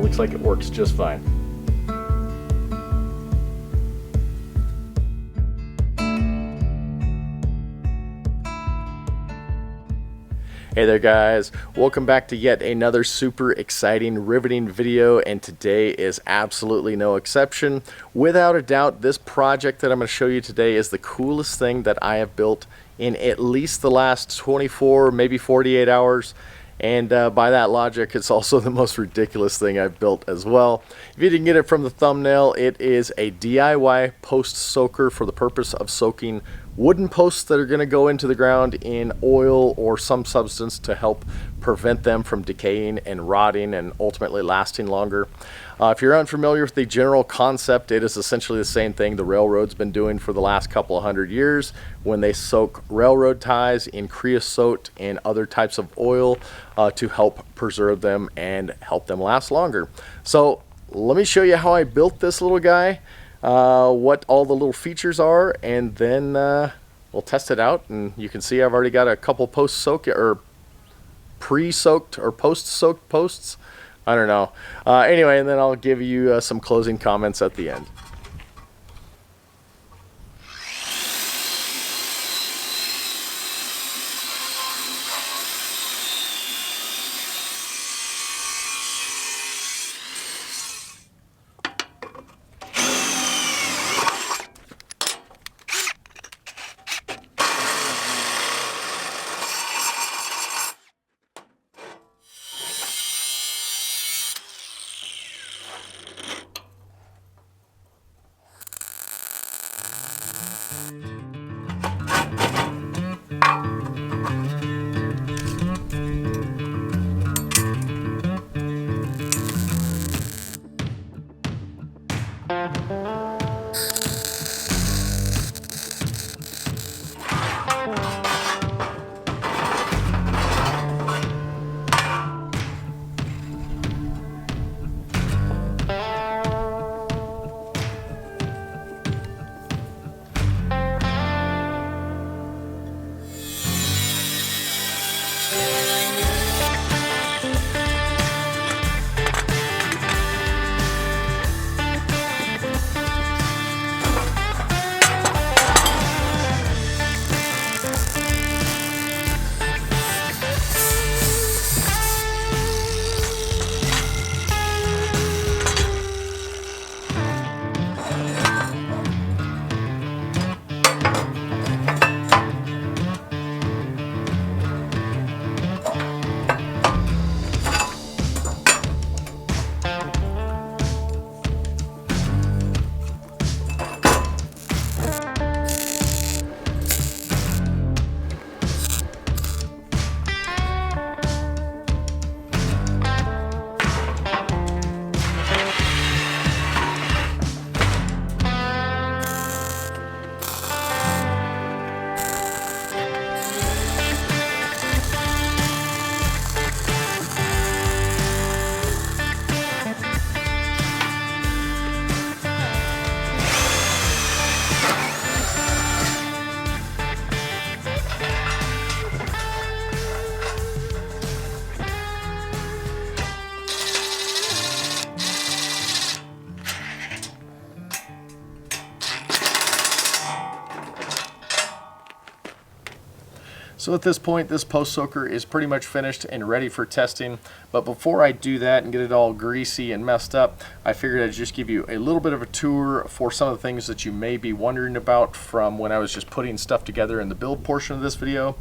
looks like it works just fine. Hey there guys, welcome back to yet another super exciting, riveting video, and today is absolutely no exception. Without a doubt, this project that I'm going to show you today is the coolest thing that I have built in at least the last 24, maybe 48 hours. And by that logic, it's also the most ridiculous thing I've built as well. If you didn't get it from the thumbnail, it is a DIY post soaker for the purpose of soaking wooden posts that are going to go into the ground in oil or some substance to help prevent them from decaying and rotting and ultimately lasting longer. If you're unfamiliar with the general concept, it is essentially the same thing the railroad's been doing for the last couple of hundred years when they soak railroad ties in creosote and other types of oil to help preserve them and help them last longer. So let me show you how I built this little guy, what all the little features are, and then we'll test it out. And you can see I've already got a couple post-soak or pre-soaked or post-soaked posts. I don't know. Anyway, and then I'll give you some closing comments at the end. So at this point, this post soaker is pretty much finished and ready for testing. But before I do that and get it all greasy and messed up, I figured I'd just give you a little bit of a tour for some of the things that you may be wondering about from when I was just putting stuff together in the build portion of this video.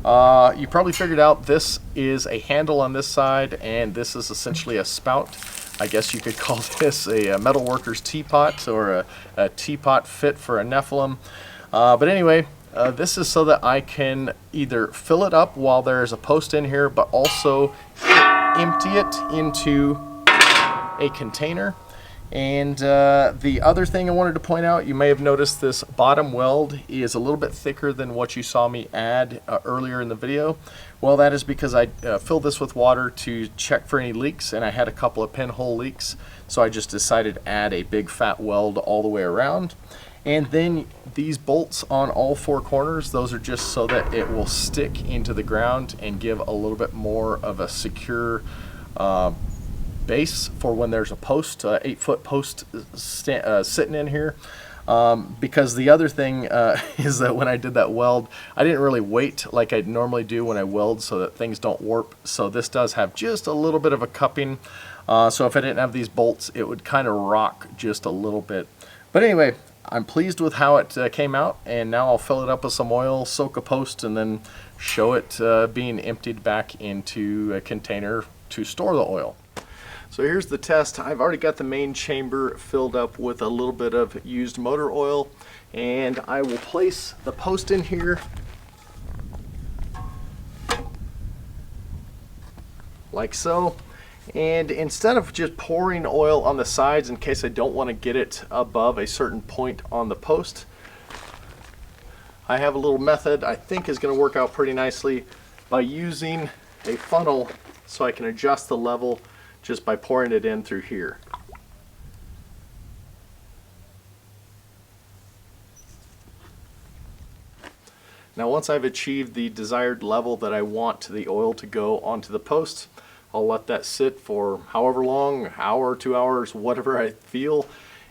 You probably figured out this is a handle on this side, and this is essentially a spout. I guess you could call this a metalworker's teapot, or a teapot fit for a Nephilim. But anyway, this is so that I can either fill it up while there's a post in here, but also empty it into a container. And the other thing I wanted to point out, you may have noticed this bottom weld is a little bit thicker than what you saw me add earlier in the video. Well, that is because I filled this with water to check for any leaks, and I had a couple of pinhole leaks, so I just decided to add a big fat weld all the way around. And then these bolts on all four corners, those are just so that it will stick into the ground and give a little bit more of a secure base for when there's a post, 8-foot post sitting in here. Because the other thing is that when I did that weld, I didn't really wait like I normally do when I weld so that things don't warp. So this does have just a little bit of a cupping. So if I didn't have these bolts, it would kind of rock just a little bit. But anyway, I'm pleased with how it came out, and now I'll fill it up with some oil, soak a post, and then show it being emptied back into a container to store the oil. So here's the test. I've already got the main chamber filled up with a little bit of used motor oil, and I will place the post in here like so. And instead of just pouring oil on the sides in case I don't want to get it above a certain point on the post, I have a little method I think is going to work out pretty nicely by using a funnel so I can adjust the level just by pouring it in through here. Now once I've achieved the desired level that I want the oil to go onto the post, I'll let that sit for however long, an hour, 2 hours, whatever I feel,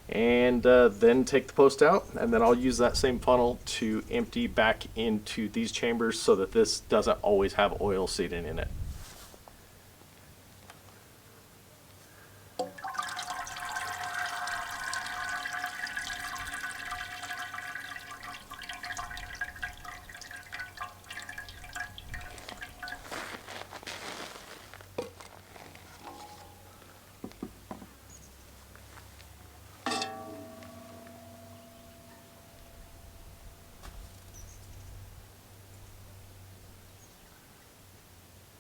and then take the post out, and then I'll use that same funnel to empty back into these chambers so that this doesn't always have oil sitting in it.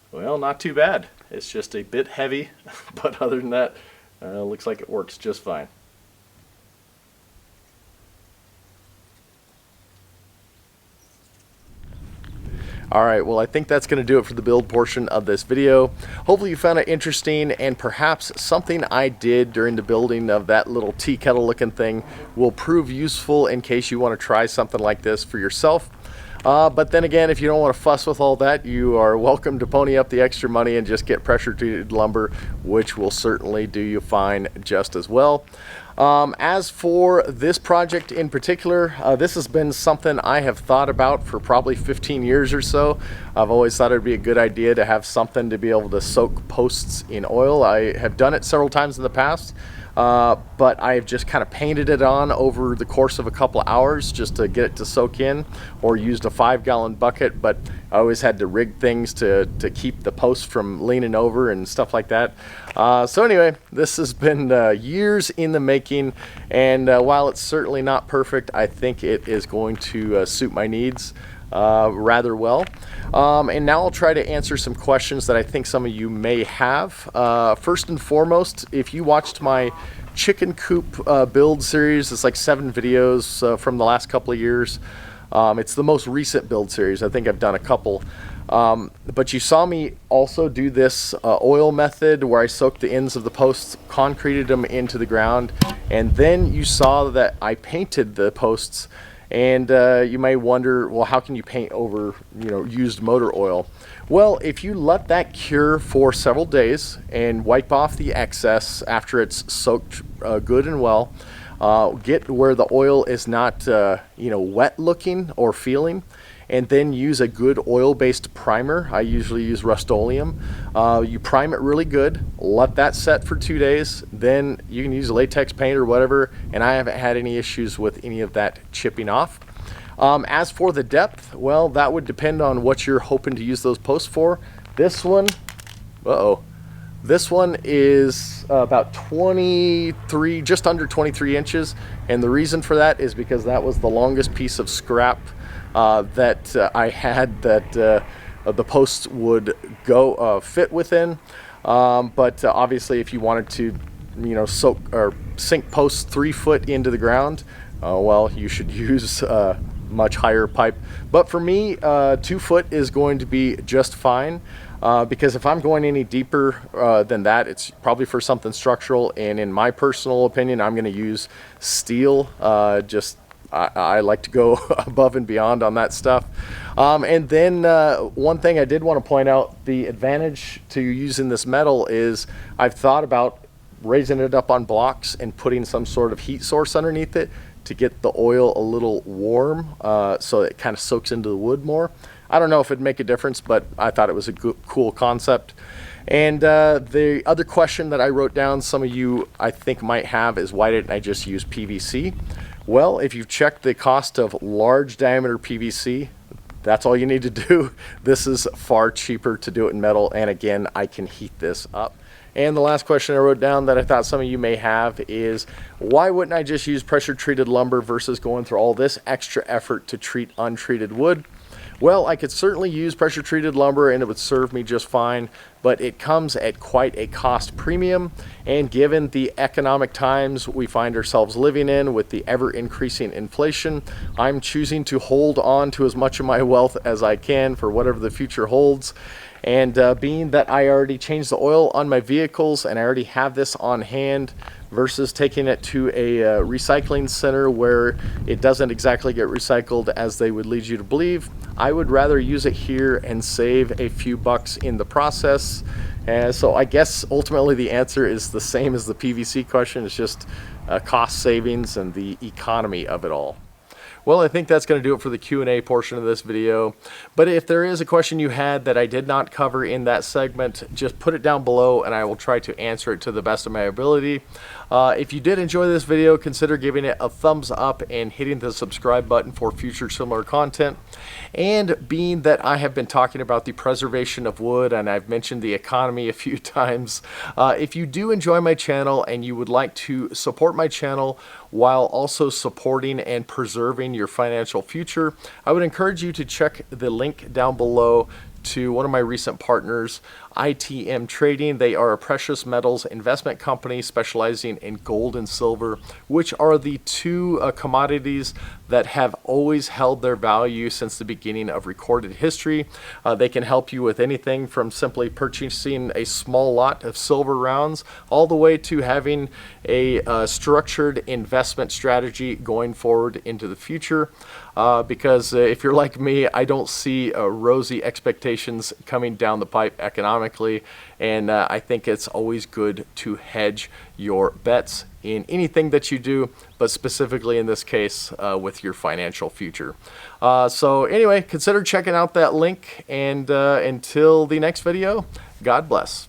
Well, not too bad. It's just a bit heavy, but other than that, looks like it works just fine. Alright, well I think that's going to do it for the build portion of this video. Hopefully you found it interesting, and perhaps something I did during the building of that little tea kettle looking thing will prove useful in case you want to try something like this for yourself. But then again, if you don't want to fuss with all that, you are welcome to pony up the extra money and just get pressure treated lumber, which will certainly do you fine just as well. As for this project in particular, this has been something I have thought about for probably 15 years or so. I've always thought it would be a good idea to have something to be able to soak posts in oil. I have done it several times in the past. But I've just kind of painted it on over the course of a couple of hours just to get it to soak in, or used a 5-gallon bucket, but I always had to rig things to keep the post from leaning over and stuff like that. So anyway, this has been years in the making, and while it's certainly not perfect, I think it is going to suit my needs rather well. And now I'll try to answer some questions that I think some of you may have. First and foremost, if you watched my chicken coop build series, it's like 7 videos from the last couple of years. It's the most recent build series. I think I've done a couple. But you saw me also do this oil method where I soaked the ends of the posts, concreted them into the ground, and then you saw that I painted the posts. And you may wonder, well, how can you paint over, used motor oil? Well, if you let that cure for several days and wipe off the excess after it's soaked good and well, get where the oil is not, wet looking or feeling, and then use a good oil-based primer. I usually use Rust-Oleum. You prime it really good, let that set for 2 days, then you can use latex paint or whatever, and I haven't had any issues with any of that chipping off. As for the depth, well, that would depend on what you're hoping to use those posts for. This one, this one is about 23, just under 23 inches, and the reason for that is because that was the longest piece of scrap that I had that the posts would go fit within. But obviously, if you wanted to, soak or sink posts 3 foot into the ground, well, you should use much higher pipe. But for me, 2 foot is going to be just fine. Because if I'm going any deeper than that, it's probably for something structural, and in my personal opinion, I'm going to use steel. I like to go above and beyond on that stuff. And then one thing I did want to point out, the advantage to using this metal is I've thought about raising it up on blocks and putting some sort of heat source underneath it to get the oil a little warm, so it kind of soaks into the wood more. I don't know if it'd make a difference, but I thought it was a cool concept. And the other question that I wrote down, some of you I think might have, is why didn't I just use PVC? Well, if you've checked the cost of large diameter PVC, that's all you need to do. This is far cheaper to do it in metal, and again, I can heat this up. And the last question I wrote down that I thought some of you may have is, why wouldn't I just use pressure treated lumber versus going through all this extra effort to treat untreated wood? Well, I could certainly use pressure treated lumber and it would serve me just fine, but it comes at quite a cost premium. And given the economic times we find ourselves living in with the ever increasing inflation, I'm choosing to hold on to as much of my wealth as I can for whatever the future holds. And being that I already changed the oil on my vehicles and I already have this on hand, versus taking it to a recycling center where it doesn't exactly get recycled as they would lead you to believe, I would rather use it here and save a few bucks in the process. So I guess ultimately the answer is the same as the PVC question. It's just cost savings and the economy of it all. Well, I think that's going to do it for the Q&A portion of this video. But if there is a question you had that I did not cover in that segment, just put it down below and I will try to answer it to the best of my ability. If you did enjoy this video, consider giving it a thumbs up and hitting the subscribe button for future similar content. And being that I have been talking about the preservation of wood and I've mentioned the economy a few times, if you do enjoy my channel and you would like to support my channel while also supporting and preserving your financial future, I would encourage you to check the link down below to one of my recent partners, ITM Trading. They are a precious metals investment company specializing in gold and silver, which are the two commodities that have always held their value since the beginning of recorded history. They can help you with anything from simply purchasing a small lot of silver rounds all the way to having a structured investment strategy going forward into the future. Because if you're like me, I don't see rosy expectations coming down the pipe economically, and I think it's always good to hedge your bets in anything that you do, but specifically in this case with your financial future. So anyway, consider checking out that link, and until the next video, God bless.